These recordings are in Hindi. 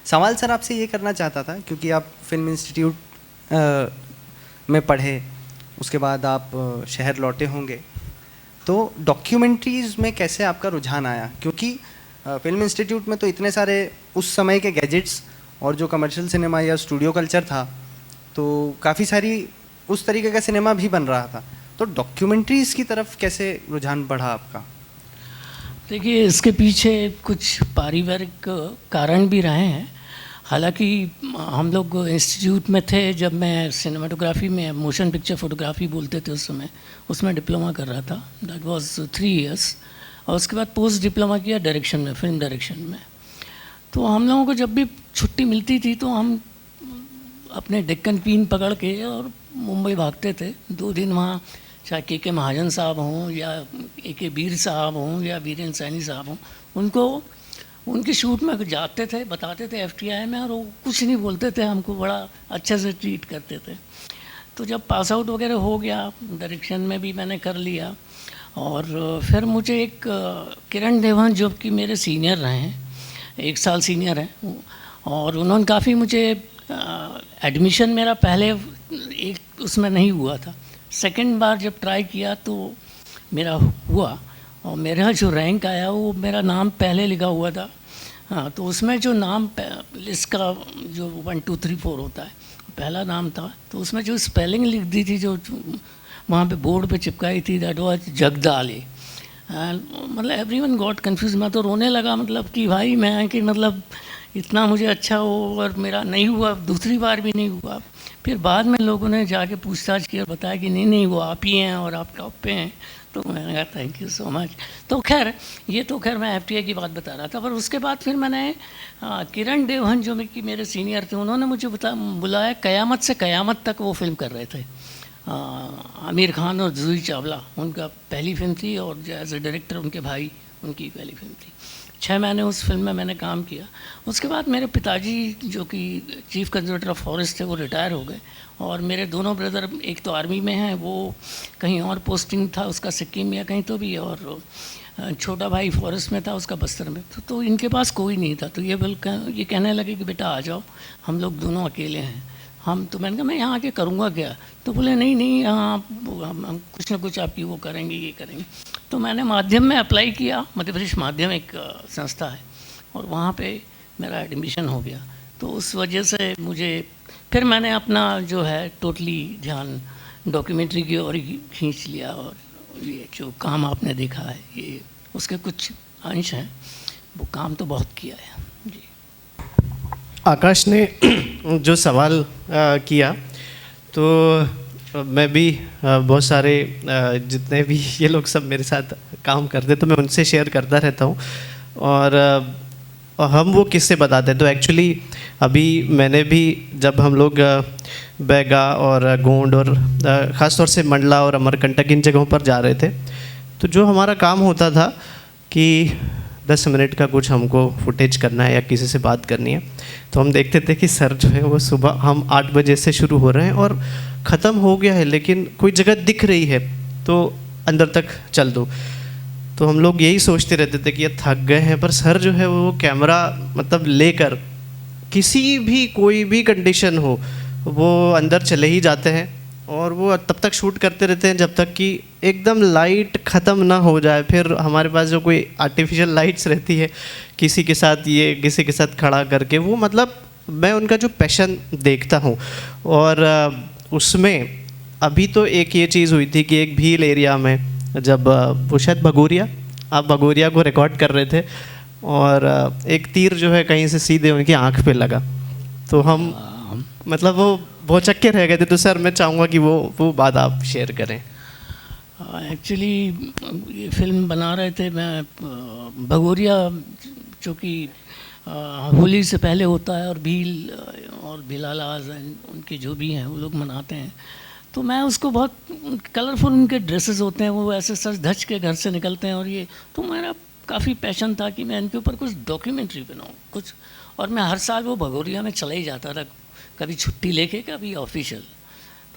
सवाल सर आपसे ये करना चाहता था, क्योंकि आप फिल्म इंस्टीट्यूट में पढ़े, उसके बाद आप शहर लौटे होंगे, तो डॉक्यूमेंट्रीज़ में कैसे आपका रुझान आया? क्योंकि फिल्म इंस्टीट्यूट में तो इतने सारे उस समय के गैजेट्स और जो कमर्शियल सिनेमा या स्टूडियो कल्चर था, तो काफ़ी सारी उस तरीके का सिनेमा भी बन रहा था, तो डॉक्यूमेंट्रीज़ की तरफ कैसे रुझान बढ़ा आपका? देखिए, इसके पीछे कुछ पारिवारिक कारण भी रहे हैं। हालांकि हम लोग इंस्टीट्यूट में थे जब मैं सिनेमाटोग्राफी में, मोशन पिक्चर फोटोग्राफी बोलते थे उस समय, उसमें डिप्लोमा कर रहा था। That was 3 years. और उसके बाद पोस्ट डिप्लोमा किया डायरेक्शन में, फिल्म डायरेक्शन में। तो हम लोगों को जब भी छुट्टी मिलती थी तो हम अपने डेक्कन क्वीन पकड़ के और मुंबई भागते थे। 2 दिन वहाँ, चाहे के महाजन साहब हों या ए वीर साहब हों या वीरेंद्र सैनी साहब हों, उनको उनके शूट में जाते थे, बताते थे FTI में, और वो कुछ नहीं बोलते थे, हमको बड़ा अच्छे से ट्रीट करते थे। तो जब पास आउट वगैरह हो गया, डायरेक्शन में भी मैंने कर लिया, और फिर मुझे एक किरण देवन जो कि मेरे सीनियर रहे हैं, 1 साल सीनियर हैं, और उन्होंने काफ़ी मुझे एडमिशन मेरा पहले एक उसमें नहीं हुआ था, सेकंड बार जब ट्राई किया तो मेरा हुआ, और मेरा जो रैंक आया वो मेरा नाम पहले लिखा हुआ था। हाँ, तो उसमें जो नाम लिस्ट का जो 1 2 3 4 होता है, पहला नाम था, तो उसमें जो स्पेलिंग लिख दी थी, जो वहाँ पे बोर्ड पे चिपकाई थी, दैट वाज जगदाली। मतलब एवरीवन गॉट कंफ्यूज। मैं तो रोने लगा, मतलब कि भाई मैं कि मतलब इतना मुझे अच्छा हो और मेरा नहीं हुआ, दूसरी बार भी नहीं हुआ। फिर बाद में लोगों ने जाके पूछताछ की और बताया कि नहीं नहीं, वो आप ही हैं और आप टॉप पे हैं। तो मैंने कहा थैंक यू सो मच। तो खैर, ये तो खैर मैं FTI की बात बता रहा था। पर उसके बाद फिर मैंने किरण देवन जो कि मेरे सीनियर थे, उन्होंने मुझे बुलाया। क़यामत से क़यामत तक वो फिल्म कर रहे थे। आमिर खान और जूही चावला, उनका पहली फिल्म थी, और एज ए डायरेक्टर उनके भाई, उनकी पहली फिल्म थी। 6 महीने उस फिल्म में मैंने काम किया। उसके बाद मेरे पिताजी जो कि चीफ कंजर्वेटर ऑफ फॉरेस्ट थे, वो रिटायर हो गए, और मेरे दोनों ब्रदर, एक तो आर्मी में हैं, वो कहीं और पोस्टिंग था उसका, सिक्किम या कहीं तो भी, और छोटा भाई फॉरेस्ट में था उसका, बस्तर में। तो इनके पास कोई नहीं था। तो ये कहने लगे कि बेटा आ जाओ, हम लोग दोनों अकेले हैं। तो मैंने कहा मैं यहाँ आके करूँगा क्या? तो बोले नहीं नहीं, यहाँ हम कुछ ना कुछ आपकी वो करेंगे, ये करेंगे। तो मैंने माध्यम में अप्लाई किया, मध्य प्रदेश माध्यम एक संस्था है, और वहाँ पे मेरा एडमिशन हो गया। तो उस वजह से मुझे फिर मैंने अपना जो है टोटली ध्यान डॉक्यूमेंट्री की ओर ही खींच लिया, और ये जो काम आपने देखा है, ये उसके कुछ अंश हैं। वो काम तो बहुत किया है जी। आकाश ने जो सवाल किया, तो मैं भी बहुत सारे जितने भी ये लोग सब मेरे साथ काम करते, तो मैं उनसे शेयर करता रहता हूँ, और हम वो किस्से बताते हैं। तो एक्चुअली अभी मैंने भी, जब हम लोग बैगा और गोंड और ख़ास तौर से मंडला और अमरकंटक इन जगहों पर जा रहे थे, तो जो हमारा काम होता था कि 10 मिनट का कुछ हमको फुटेज करना है या किसी से बात करनी है, तो हम देखते थे कि सर जो है वो सुबह हम 8 बजे से शुरू हो रहे हैं और ख़त्म हो गया है, लेकिन कोई जगह दिख रही है तो अंदर तक चल दो। तो हम लोग यही सोचते रहते थे कि ये थक गए हैं, पर सर जो है वो कैमरा मतलब लेकर किसी भी कोई भी कंडीशन हो वो अंदर चले ही जाते हैं, और वो तब तक शूट करते रहते हैं जब तक कि एकदम लाइट ख़त्म ना हो जाए। फिर हमारे पास जो कोई आर्टिफिशियल लाइट्स रहती है, किसी के साथ ये, किसी के साथ खड़ा करके, वो मतलब मैं उनका जो पैशन देखता हूँ। और उसमें अभी तो एक ये चीज़ हुई थी कि एक भील एरिया में, जब वो शायद भगोरिया, आप भगोरिया को रिकॉर्ड कर रहे थे, और एक तीर जो है कहीं से सीधे उनकी आँख पे लगा, तो हम मतलब वो बहुत चक्के रह गए थे। तो सर मैं चाहूँगा कि वो बात आप शेयर करें। एक्चुअली ये फिल्म बना रहे थे, मैं भगोरिया जो कि होली से पहले होता है, और भील और भिलालाज उनके जो भी हैं वो लोग मनाते हैं। तो मैं उसको बहुत कलरफुल उनके ड्रेसेस होते हैं, वो ऐसे सच धज के घर से निकलते हैं, और ये तो मेरा काफ़ी पैशन था कि मैं इनके ऊपर कुछ डॉक्यूमेंट्री बनाऊँ कुछ। और मैं हर साल वो भगोरिया में चला ही जाता था, कभी छुट्टी लेके, कभी ऑफिशियल।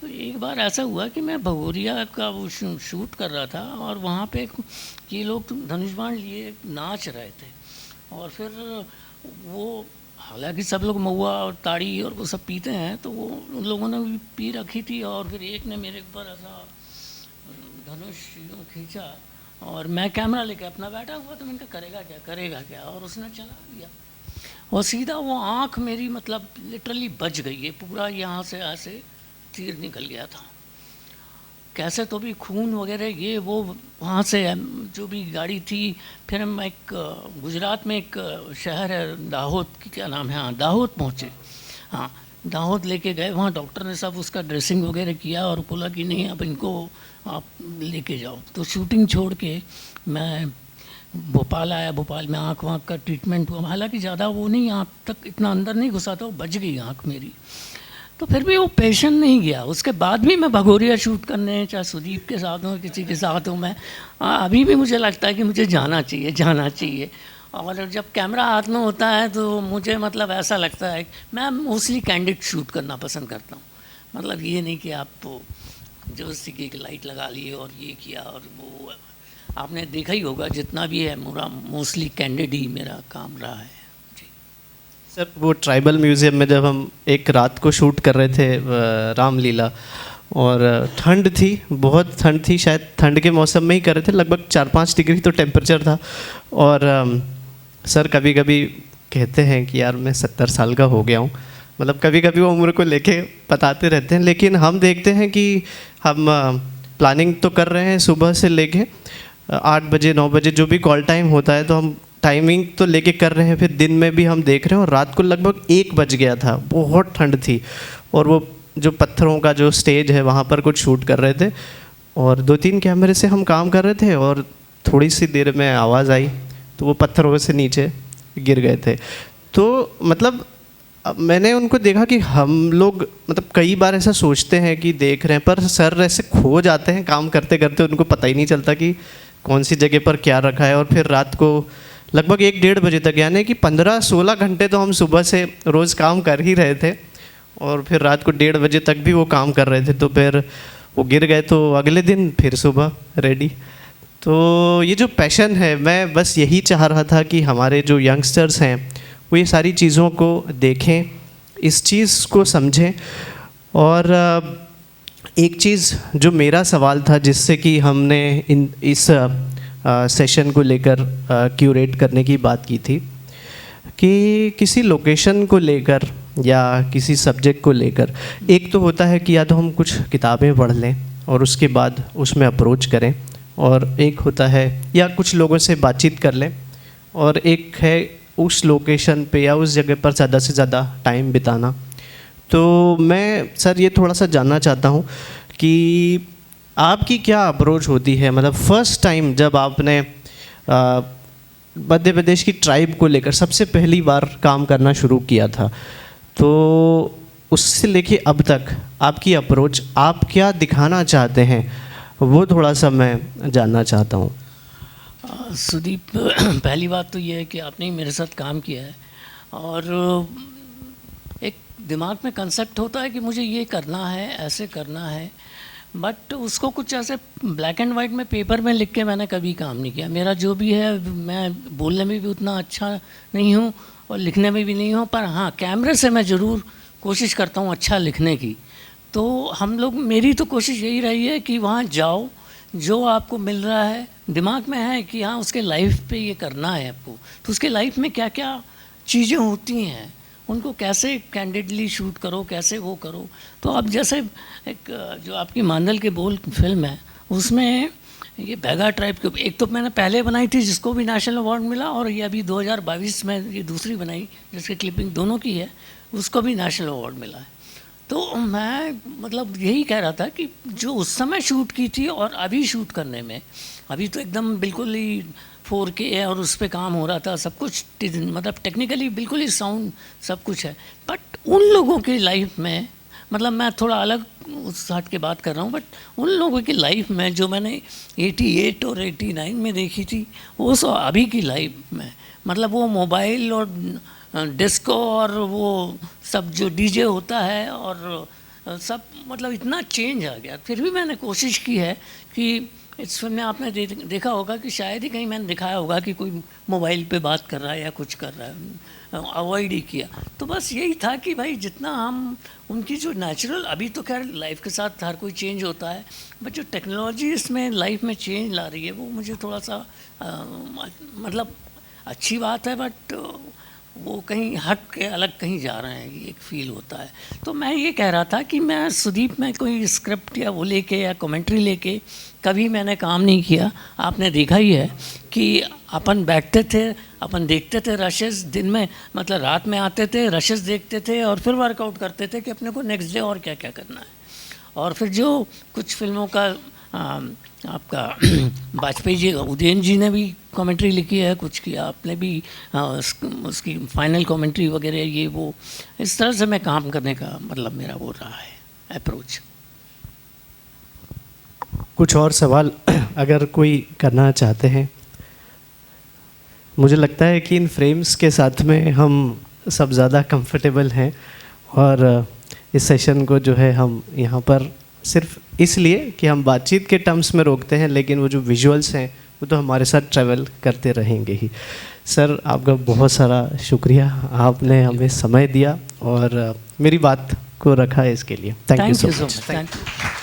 तो एक बार ऐसा हुआ कि मैं भगोरिया का वो शूट कर रहा था, और वहाँ पे ये लोग धनुष बाण लिए नाच रहे थे, और फिर वो हालांकि सब लोग महुआ और ताड़ी और वो सब पीते हैं, तो वो उन लोगों ने भी पी रखी थी, और फिर एक ने मेरे ऊपर ऐसा धनुष यूँ खींचा, और मैं कैमरा लेके अपना बैठा हुआ, तो मैंने कहा करेगा क्या, और उसने चला दिया, और सीधा वो आँख मेरी मतलब लिटरली बच गई है, पूरा यहाँ से ऐसे तीर निकल गया था कैसे, तो भी खून वगैरह ये वो वहाँ से जो भी गाड़ी थी। फिर हम एक गुजरात में एक शहर है दाहोद, की क्या नाम है, हाँ दाहोद पहुँचे, हाँ दाहोद लेके गए, वहाँ डॉक्टर ने सब उसका ड्रेसिंग वगैरह किया और बोला कि नहीं अब इनको आप लेके जाओ। तो शूटिंग छोड़ के मैं भोपाल आया, भोपाल में आँख वाँख का ट्रीटमेंट हुआ, हालांकि ज़्यादा वो नहीं, आँख तक इतना अंदर नहीं घुसा था, वो बच गई आँख मेरी, तो फिर भी वो पेशेंट नहीं गया। उसके बाद भी मैं भगोरिया शूट करने, चाहे सुदीप के साथ हूँ किसी के साथ हूँ, मैं अभी भी मुझे लगता है कि मुझे जाना चाहिए। और जब कैमरा हाथ में होता है तो मुझे मतलब ऐसा लगता है, मैं मोस्टली कैंडिड शूट करना पसंद करता हूँ, मतलब ये नहीं कि आप जो की एक लाइट लगा लिए और ये किया और वो, आपने देखा ही होगा जितना भी है मेरा मोस्टली कैंडिड ही मेरा काम रहा है। सर वो ट्राइबल म्यूज़ियम में जब हम एक रात को शूट कर रहे थे रामलीला, और ठंड थी, बहुत ठंड थी, शायद ठंड के मौसम में ही कर रहे थे, लगभग 4-5 डिग्री तो टेम्परेचर था। और सर कभी कभी कहते हैं कि यार मैं 70 साल का हो गया हूँ, मतलब कभी कभी वो उम्र को लेके बताते रहते हैं, लेकिन हम देखते हैं कि हम प्लानिंग तो कर रहे हैं सुबह से लेके 8 बजे 9 बजे जो भी कॉल टाइम होता है, तो हम टाइमिंग तो लेके कर रहे हैं, फिर दिन में भी हम देख रहे हैं, और रात को लगभग 1 बज गया था, बहुत ठंड थी, और वो जो पत्थरों का जो स्टेज है वहाँ पर कुछ शूट कर रहे थे, और 2-3 कैमरे से हम काम कर रहे थे, और थोड़ी सी देर में आवाज़ आई तो वो पत्थरों से नीचे गिर गए थे। तो मतलब मैंने उनको देखा कि हम लोग मतलब कई बार ऐसा सोचते हैं कि देख रहे हैं, पर सर ऐसे खो जाते हैं काम करते करते, उनको पता ही नहीं चलता कि कौन सी जगह पर क्या रखा है। और फिर रात को लगभग 1-1:30 बजे तक, यानी कि 15-16 घंटे तो हम सुबह से रोज़ काम कर ही रहे थे, और फिर रात को 1:30 बजे तक भी वो काम कर रहे थे, तो फिर वो गिर गए, तो अगले दिन फिर सुबह रेडी। तो ये जो पैशन है, मैं बस यही चाह रहा था कि हमारे जो यंगस्टर्स हैं वो ये सारी चीज़ों को देखें, इस चीज़ को समझें। और एक चीज़ जो मेरा सवाल था, जिससे कि हमने इस सेशन को लेकर क्यूरेट करने की बात की थी, कि किसी लोकेशन को लेकर या किसी सब्जेक्ट को लेकर, एक तो होता है कि या तो हम कुछ किताबें पढ़ लें और उसके बाद उसमें अप्रोच करें, और एक होता है या कुछ लोगों से बातचीत कर लें, और एक है उस लोकेशन पे या उस जगह पर ज़्यादा से ज़्यादा टाइम बिताना। तो मैं सर ये थोड़ा सा जानना चाहता हूँ कि आपकी क्या अप्रोच होती है, मतलब फ़र्स्ट टाइम जब आपने मध्य प्रदेश की ट्राइब को लेकर सबसे पहली बार काम करना शुरू किया था, तो उससे लेके अब तक आपकी अप्रोच, आप क्या दिखाना चाहते हैं, वो थोड़ा सा मैं जानना चाहता हूँ। सुदीप, पहली बात तो ये है कि आपने ही मेरे साथ काम किया है, और एक दिमाग में कंसेप्ट होता है कि मुझे ये करना है, ऐसे करना है, बट उसको कुछ ऐसे ब्लैक एंड वाइट में पेपर में लिख के मैंने कभी काम नहीं किया। मेरा जो भी है, मैं बोलने में भी उतना अच्छा नहीं हूँ और लिखने में भी नहीं हूँ, पर हाँ कैमरे से मैं ज़रूर कोशिश करता हूँ अच्छा लिखने की। तो हम लोग, मेरी तो कोशिश यही रही है कि वहाँ जाओ, जो आपको मिल रहा है दिमाग में है कि हाँ उसके लाइफ पे ये करना है आपको, तो उसके लाइफ में क्या क्या चीज़ें होती हैं, उनको कैसे कैंडिडली शूट करो, कैसे वो करो। तो अब जैसे एक जो आपकी मांडल के बोल फिल्म है, उसमें ये बैगा ट्राइब के, एक तो मैंने पहले बनाई थी जिसको भी नेशनल अवार्ड मिला, और ये अभी 2022 में ये दूसरी बनाई जिसकी क्लिपिंग दोनों की है, उसको भी नेशनल अवार्ड मिला है। तो मैं मतलब यही कह रहा था कि जो उस समय शूट की थी और अभी शूट करने में, अभी तो एकदम बिल्कुल ही 4K है और उस पर काम हो रहा था, सब कुछ मतलब टेक्निकली बिल्कुल ही साउंड सब कुछ है, बट उन लोगों की लाइफ में, मतलब मैं थोड़ा अलग उस हट के बात कर रहा हूँ, बट उन लोगों की लाइफ में जो मैंने 88 और 89 में देखी थी, वो सब अभी की लाइफ में, मतलब वो मोबाइल और डिस्को और वो सब जो डीजे होता है और सब, मतलब इतना चेंज आ गया। फिर भी मैंने कोशिश की है कि इस फिल्म में आपने देखा होगा कि शायद ही कहीं मैंने दिखाया होगा कि कोई मोबाइल पे बात कर रहा है या कुछ कर रहा है, अवॉइड ही किया। तो बस यही था कि भाई जितना हम उनकी जो नेचुरल, अभी तो खैर लाइफ के साथ हर कोई चेंज होता है, बट जो टेक्नोलॉजी इसमें लाइफ में चेंज ला रही है वो मुझे थोड़ा सा मतलब अच्छी बात है, बट वो कहीं हट के अलग कहीं जा रहे हैं, ये एक फील होता है। तो मैं ये कह रहा था कि मैं सुदीप में कोई स्क्रिप्ट या वो लेके या कमेंट्री लेके कभी मैंने काम नहीं किया। आपने देखा ही है कि अपन बैठते थे, अपन देखते थे रशेस, दिन में मतलब रात में आते थे, रशेस देखते थे और फिर वर्कआउट करते थे कि अपने को नेक्स्ट डे और क्या क्या करना है। और फिर जो कुछ फिल्मों का आपका वाजपेयी जी, उदयन जी ने भी कमेंट्री लिखी है, कुछ किया आपने भी, उसकी फाइनल कमेंट्री वगैरह, ये वो इस तरह से मैं काम करने का मतलब मेरा वो रहा है अप्रोच। कुछ और सवाल अगर कोई करना चाहते हैं? मुझे लगता है कि इन फ्रेम्स के साथ में हम सब ज़्यादा कंफर्टेबल हैं और इस सेशन को जो है हम यहाँ पर सिर्फ इसलिए कि हम बातचीत के टर्म्स में रोकते हैं, लेकिन वो जो विजुअल्स हैं वो तो हमारे साथ ट्रैवल करते रहेंगे ही। सर आपका बहुत सारा शुक्रिया, आपने हमें समय दिया और मेरी बात को रखा है इसके लिए। Thank you so much. Thank you.